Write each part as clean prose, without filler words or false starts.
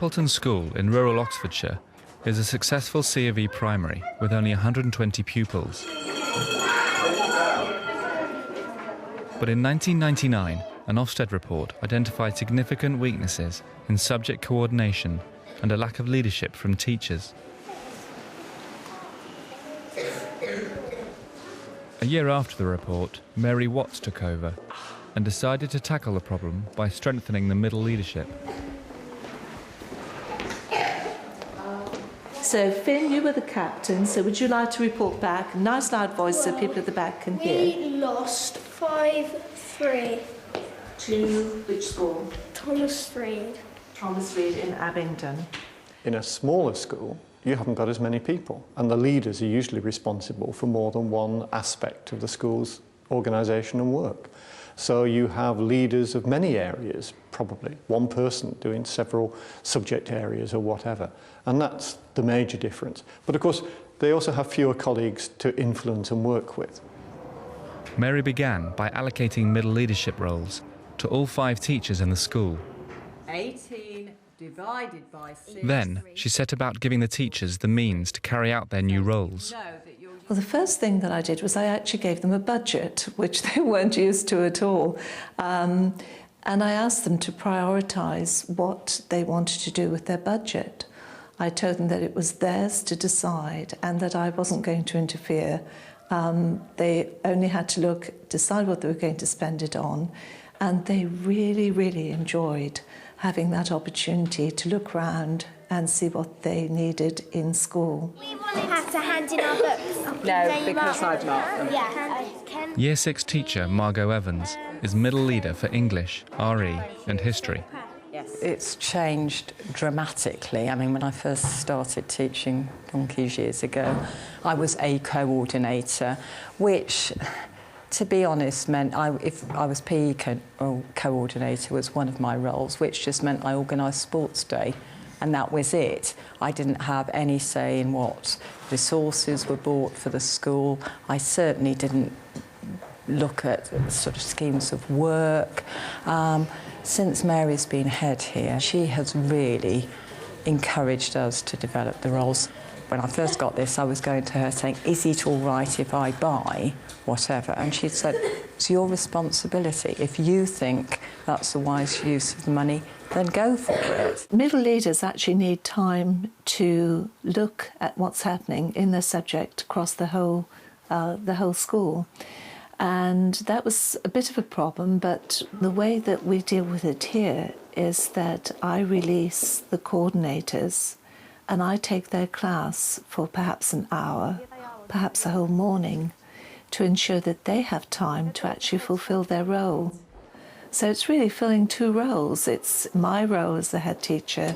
Appleton School in rural Oxfordshire is a successful C of E primary with only 120 pupils. But in 1999, an Ofsted report identified significant weaknesses in subject coordination and a lack of leadership from teachers. A year after the report, Mary Watts took over and decided to tackle the problem by strengthening the middle leadership. So, Finn, you were the captain, so would you like to report back? Nice loud voice so people at the back can hear. We lost 5-3. To which school? Thomas Reid. Thomas Reid in Abingdon. In a smaller school, you haven't got as many people, and the leaders are usually responsible for more than one aspect of the school's organisation and work. So you have leaders of many areas, probably one person doing several subject areas or whatever, and that's the major difference. But of course, they also have fewer colleagues to influence and work with. Mary began by allocating middle leadership roles to all 5 teachers in the school. 18 divided by 6. Then she set about giving the teachers the means to carry out their new roles. Well, the first thing that I did was I actually gave them a budget, which they weren't used to at all. And I asked them to prioritise what they wanted to do with their budget. I told them that it was theirs to decide and that I wasn't going to interfere. They only had to decide what they were going to spend it on, and they really, really enjoyed having that opportunity to look round and see what they needed in school. We wanted to have to hand in our books. No, because I've marked them. Yeah. Year 6 teacher Margot Evans is middle leader for English, RE and History. It's changed dramatically. I mean, when I first started teaching donkeys years ago, I was a coordinator, which, to be honest, meant if I was PE coordinator was one of my roles, which just meant I organised sports day, and that was it. I didn't have any say in what resources were bought for the school. I certainly didn't look at sort of schemes of work. Since Mary's been head here, she has really encouraged us to develop the roles. When I first got this, I was going to her saying, is it all right if I buy whatever? And she said, it's your responsibility. If you think that's the wise use of the money, then go for it. Middle leaders actually need time to look at what's happening in their subject across the whole school. And that was a bit of a problem, but the way that we deal with it here is that I release the coordinators and I take their class for perhaps an hour, perhaps a whole morning, to ensure that they have time to actually fulfil their role. So it's really filling 2 roles. It's my role as the head teacher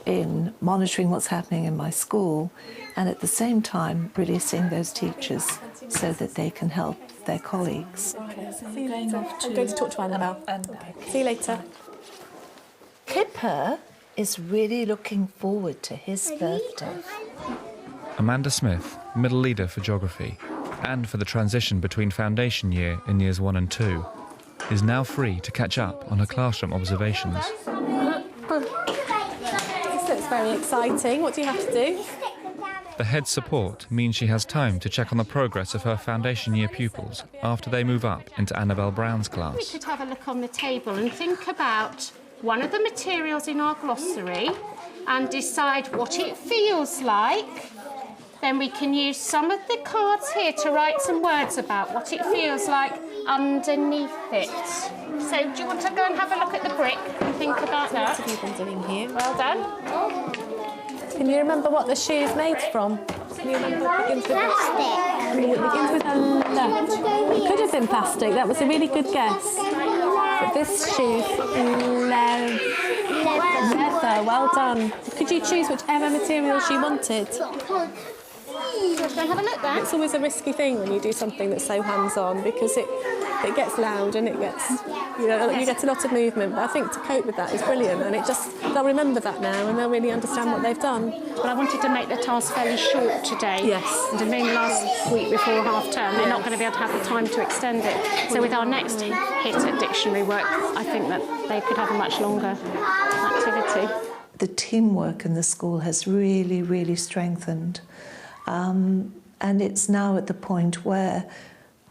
in monitoring what's happening in my school, and at the same time releasing those teachers so that they can help their colleagues. Okay, so I'm going to talk to Annabelle. Okay. See you later. Kipper is really looking forward to his birthday. Amanda Smith, middle leader for geography and for the transition between foundation year in years 1 and 2, is now free to catch up on her classroom observations. This looks very exciting. What do you have to do? The head's support means she has time to check on the progress of her foundation year pupils after they move up into Annabelle Brown's class. We could have a look on the table and think about one of the materials in our glossary and decide what it feels like. Then we can use some of the cards here to write some words about what it feels like underneath it. So do you want to go and have a look at the brick and think about that? What have you been doing here? Well done. Can you remember what the shoe's made from? Can you remember what it begins with? Plastic. It begins with a leather. It could have been plastic. That was a really good guess. But this shoe's leather. Well done. Could you choose whichever materials you wanted? Go and have a look then. It's always a risky thing when you do something that's so hands-on because it gets loud and it gets, you get a lot of movement. But I think to cope with that is brilliant, and they'll remember that now and they'll really understand what they've done. But I wanted to make the task fairly short today. Yes. And being last week before half term, they're not going to be able to have the time to extend it. So with our next hit at dictionary work, I think that they could have a much longer activity. the teamwork in the school has really, really strengthened. And it's now at the point where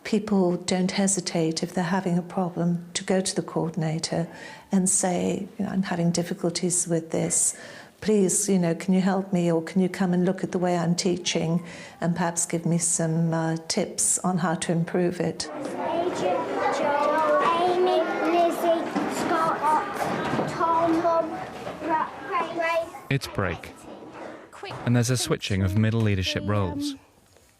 people don't hesitate if they're having a problem to go to the coordinator and say, you know, I'm having difficulties with this. Please, you know, can you help me, or can you come and look at the way I'm teaching and perhaps give me some tips on how to improve it? Adrian, Joel, Amy, Lizzie, Scott, Tom, Mum, Ray. It's break, and there's a switching of middle leadership roles.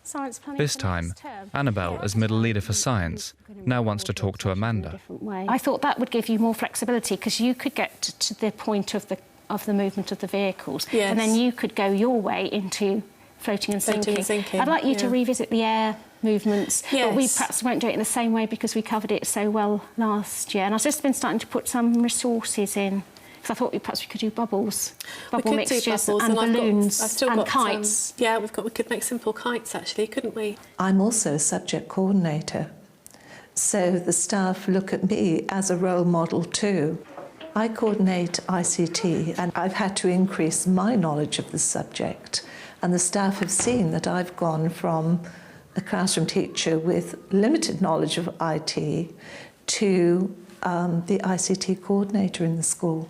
Science planning This for time, next term. Annabelle, as middle leader for science, now wants to talk to Amanda. I thought that would give you more flexibility because you could get to the point of the movement of the vehicles, Yes. and then you could go your way into floating and sinking. I'd like you to revisit the air movements, but we perhaps won't do it in the same way because we covered it so well last year. And I've just been starting to put some resources in, because I thought perhaps we could do bubble mixtures and balloons and kites. We could make simple kites actually, couldn't we? I'm also a subject coordinator, so the staff look at me as a role model too. I coordinate ICT, and I've had to increase my knowledge of the subject, and the staff have seen that I've gone from a classroom teacher with limited knowledge of IT to the ICT coordinator in the school.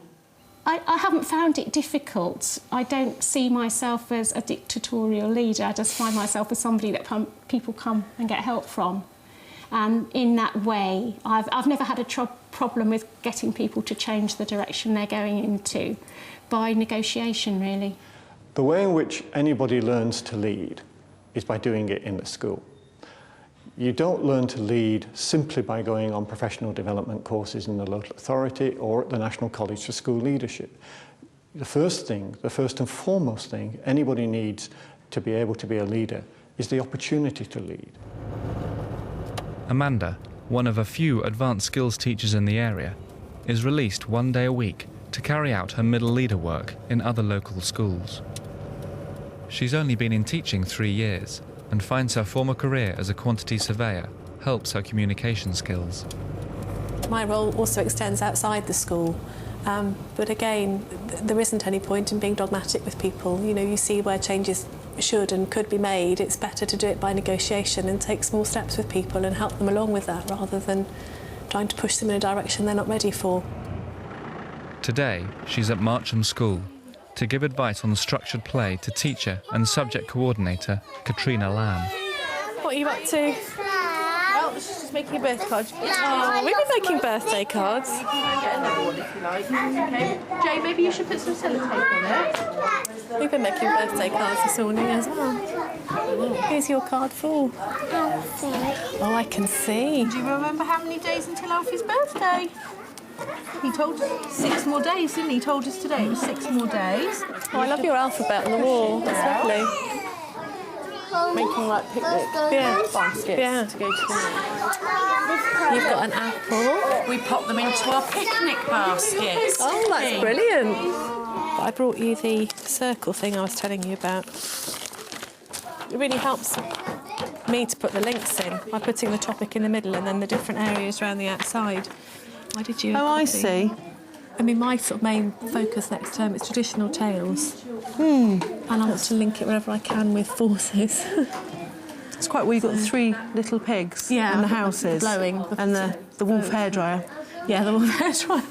I haven't found it difficult. I don't see myself as a dictatorial leader. I just find myself as somebody that people come and get help from. And in that way, I've never had a problem with getting people to change the direction they're going into by negotiation, really. The way in which anybody learns to lead is by doing it in the school. You don't learn to lead simply by going on professional development courses in the local authority or at the National College for School Leadership. The first and foremost thing anybody needs to be able to be a leader is the opportunity to lead. Amanda, one of a few advanced skills teachers in the area, is released one day a week to carry out her middle leader work in other local schools. She's only been in teaching 3 years and finds her former career as a quantity surveyor helps her communication skills. My role also extends outside the school, but again, there isn't any point in being dogmatic with people. You know, you see where changes should and could be made. It's better to do it by negotiation and take small steps with people and help them along with that rather than trying to push them in a direction they're not ready for. Today, she's at Marcham School to give advice on structured play to teacher and subject coordinator Katrina Lamb. What are you up to? Oh, this is just making a birthday card. Oh, we've been making birthday cards. You can get another one if you like. Okay. Jay, maybe you should put some sellotape on it. We've been making birthday cards this morning as well. Who's your card for? Oh, I can see. Do you remember how many days until Alfie's birthday? He told us 6 more days, didn't he? He told us today it was 6 more days. Oh, I love your alphabet on the wall. That's lovely. Making like picnic baskets to go to. You've got an apple. We pop them into our picnic baskets. Oh, that's brilliant. I brought you the circle thing I was telling you about. It really helps me to put the links in by putting the topic in the middle and then the different areas around the outside. Why did you? Oh, I see. I mean, my sort of main focus next term is traditional tales. And I want to link it wherever I can with forces. It's quite well. You've got the 3 little pigs and the houses blowing and the wolf hairdryer. Yeah, the wolf hairdryer.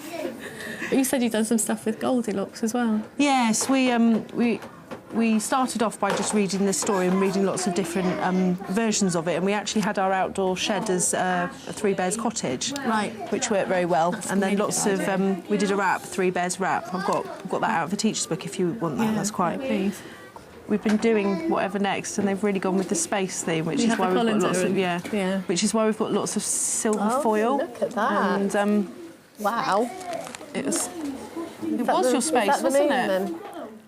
But you said you've done some stuff with Goldilocks as well. Yes, we started off by just reading this story and reading lots of different versions of it, and we actually had our outdoor shed as a 3 Bears cottage, which worked very well. And then lots of we did a wrap, 3 Bears wrap. I've got that out of the teacher's book if you want that. That's quite. Please. We've been doing whatever next, and they've really gone with the space theme, which is why we've got lots of which is why we've got lots of silver foil. Look at that! And wow, it was your space, wasn't it?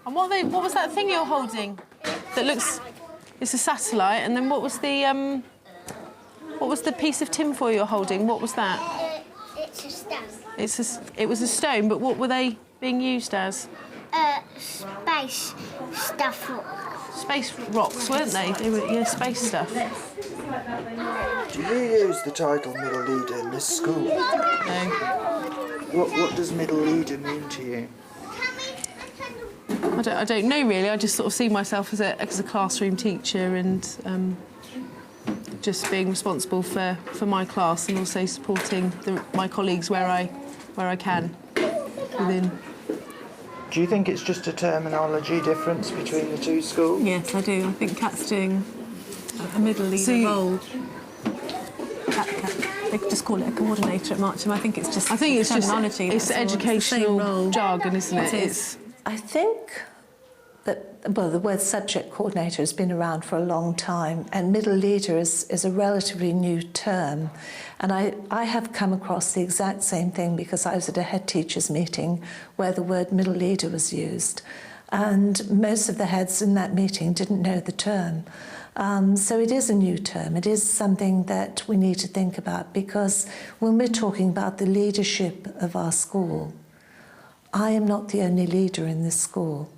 And what was that thing you're holding? That looks, it's a satellite. And then what was the piece of tinfoil you're holding? What was that? It's a stone. It was a stone. But what were they being used as? Space stuff. Space rocks, weren't they? They were space stuff. Do you use the title middle leader in this school? No. What does middle leader mean to you? I don't know really. I just sort of see myself as a classroom teacher and just being responsible for my class and also supporting my colleagues where I can within. Do you think it's just a terminology difference between the two schools? Yes, I do. I think Kat's doing a middle leader role. They could just call it a coordinator at Marcham. I think it's just terminology. It's educational jargon, isn't it? It is. I think that, well, the word subject coordinator has been around for a long time, and middle leader is a relatively new term. And I have come across the exact same thing because I was at a head teachers meeting where the word middle leader was used. And most of the heads in that meeting didn't know the term. So it is a new term. It is something that we need to think about, because when we're talking about the leadership of our school, I am not the only leader in this school.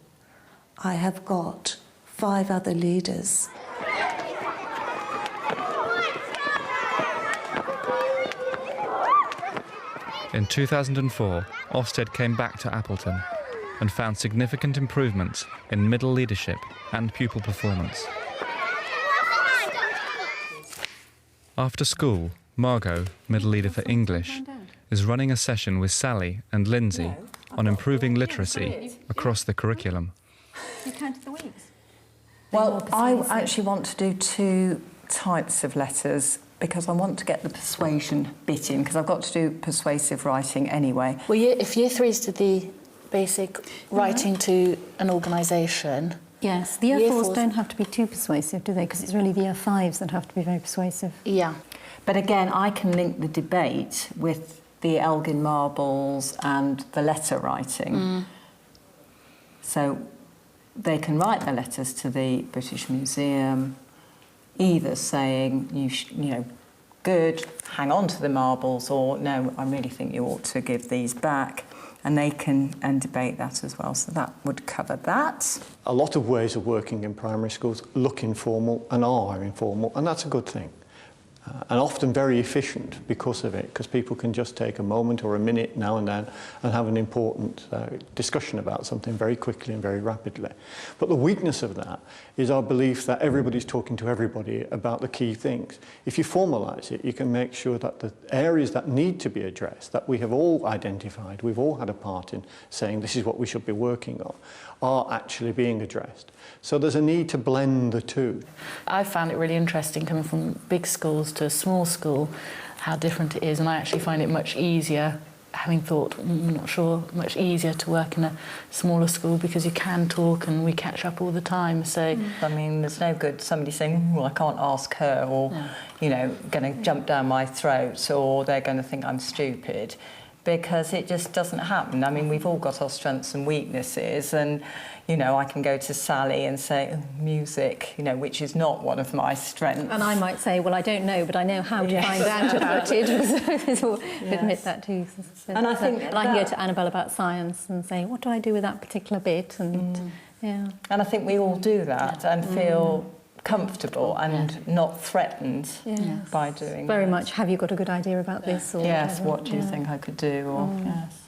I have got 5 other leaders. In 2004, Ofsted came back to Appleton and found significant improvements in middle leadership and pupil performance. After school, Margot, middle leader for English, is running a session with Sally and Lindsay on improving literacy across the curriculum. You counted the weeks? Well, I actually want to do 2 types of letters because I want to get the persuasion bit in, because I've got to do persuasive writing anyway. Well, if Year 3s did the basic writing to an organisation... Yes, the Year 4s don't have to be too persuasive, do they? Because it's really the Year 5s that have to be very persuasive. Yeah. But again, I can link the debate with the Elgin Marbles and the letter writing. So they can write their letters to the British Museum, either saying, you know, good, hang on to the marbles, or no, I really think you ought to give these back. And they can debate that as well, so that would cover that. A lot of ways of working in primary schools look informal and are informal, and that's a good thing. And often very efficient because of it, because people can just take a moment or a minute now and then and have an important discussion about something very quickly and very rapidly. But the weakness of that is our belief that everybody's talking to everybody about the key things. If you formalise it, you can make sure that the areas that need to be addressed, that we have all identified, we've all had a part in saying this is what we should be working on, are actually being addressed. So there's a need to blend the two. I found it really interesting coming from big schools to a small school, how different it is, and I actually find it much easier, having thought, I'm not sure, much easier to work in a smaller school because you can talk and we catch up all the time. So I mean, there's no good somebody saying, well, I can't ask her, or, you know, going to jump down my throat, or they're going to think I'm stupid, because it just doesn't happen. I mean, we've all got our strengths and weaknesses, and, you know, I can go to Sally and say, oh, music, you know, which is not one of my strengths. And I might say, well, I don't know, but I know how to find out about it. So admit that too. And I think I can go to Annabelle about science and say, what do I do with that particular bit? And and I think we all do that and feel comfortable and not threatened by doing very much. Have you got a good idea about this? Or yes, whatever? what do you think I could do? Or yes.